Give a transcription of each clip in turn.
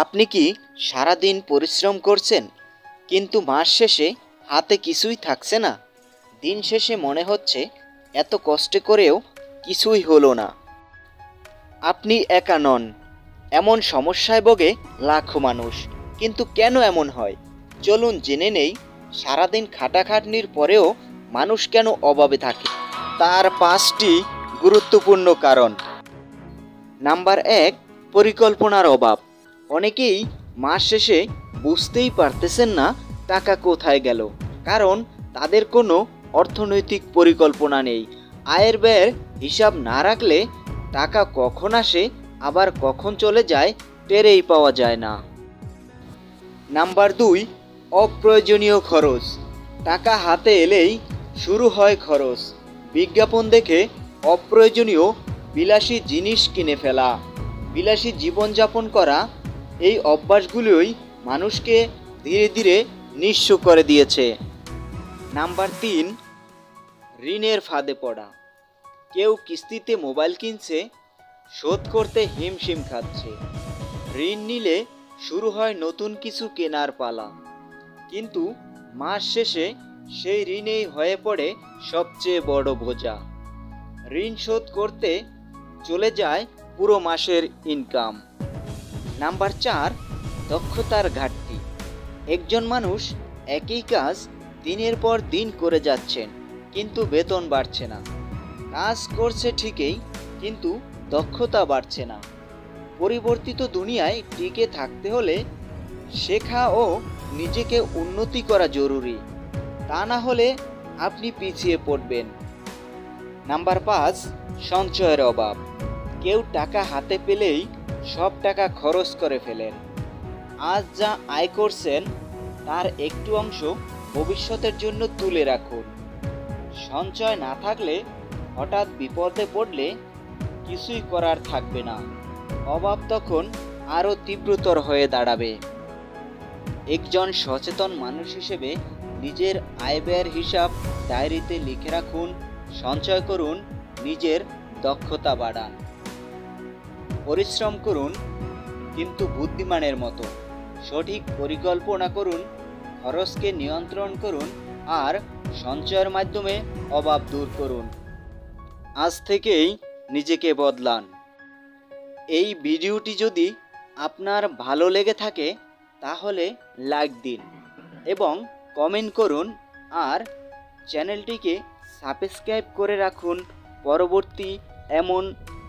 আপনি কি সারা দিন পরিশ্রম করছেন কিন্তু মাস শেষে হাতে কিছুই থাকছে না? দিন শেষে মনে হচ্ছে এত কষ্ট করেও কিছুই হলো না। আপনি একা নন, এমন সমস্যায় ভোগে লাখো মানুষ। কিন্তু কেন এমন হয়? চলুন জেনে নেই সারাদিন খাটাখাটনির পরেও মানুষ কেন অভাবে থাকে। তার 5টি গুরুত্বপূর্ণ কারণ। নাম্বার 1, পরিকল্পনার অভাব। অনেকেই মাস শেষে বুঝতেই পারতেছেন না টাকা কোথায় গেল, কারণ তাদের কোনো অর্থনৈতিক পরিকল্পনা নেই। আয়ের ব্যয়ের হিসাব না রাখলে টাকা কখন আসে আবার কখন চলে যায় টেরেই পাওয়া যায় না। নাম্বার 2, অপ্রয়োজনীয় খরচ। টাকা হাতে এলেই শুরু হয় খরচ। বিজ্ঞাপন দেখে অপ্রয়োজনীয় বিলাসী জিনিস কিনে ফেলা, বিলাসী জীবনযাপন করা, এই অভ্যাসগুলোই মানুষকে ধীরে ধীরে নিঃস্ব করে দিয়েছে। নাম্বার 3, ঋণের ফাঁদে পড়া। কেউ কিস্তিতে মোবাইল কিনছে, শোধ করতে হিমশিম খাচ্ছে। ঋণ নিলে শুরু হয় নতুন কিছু কেনার পালা, কিন্তু মাস শেষে সেই ঋণেই হয়ে পড়ে সবচেয়ে বড় বোঝা। ঋণ শোধ করতে চলে যায় পুরো মাসের ইনকাম। নাম্বার 4, দক্ষতার ঘাটতি। একজন মানুষ একই কাজ দিনের পর দিন করে যাচ্ছেন, কিন্তু বেতন বাড়ছে না। কাজ করছে ঠিকই, কিন্তু দক্ষতা বাড়ছে না। পরিবর্তিত দুনিয়ায় টিকে থাকতে হলে শেখা ও নিজেকে উন্নতি করা জরুরি, তা না হলে আপনি পিছিয়ে পড়বেন। নাম্বার 5, সঞ্চয়ের অভাব। কেউ টাকা হাতে পেলেই সব টাকা খরচ করে ফেলেন। আজ যা আয় করছেন তার একটু অংশ ভবিষ্যতের জন্য তুলে রাখুন। সঞ্চয় না থাকলে হঠাৎ বিপদে পড়লে কিছুই করার থাকবে না। অভাব তখন আরও তীব্রতর হয়ে দাঁড়াবে। একজন সচেতন মানুষ হিসেবে নিজের আয় ব্যয়ের হিসাব ডায়েরিতে লিখে রাখুন, সঞ্চয় করুন, নিজের দক্ষতা বাড়ান। পরিশ্রম করুন, কিন্তু বুদ্ধিমানের মতো। সঠিক পরিকল্পনা করুন, খরচকে নিয়ন্ত্রণ করুন, আর সঞ্চয়ের মাধ্যমে অভাব দূর করুন। আজ থেকেই নিজেকে বদলান। এই ভিডিওটি যদি আপনার ভালো লেগে থাকে তাহলে লাইক দিন এবং কমেন্ট করুন, আর চ্যানেলটিকে সাবস্ক্রাইব করে রাখুন পরবর্তী এমন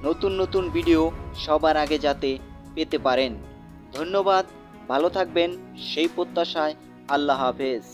নতুন নতুন ভিডিও সবার আগে যাতে পেতে পারেন। ধন্যবাদ, ভালো থাকবেন সেই প্রত্যাশায়। আল্লাহ হাফেজ।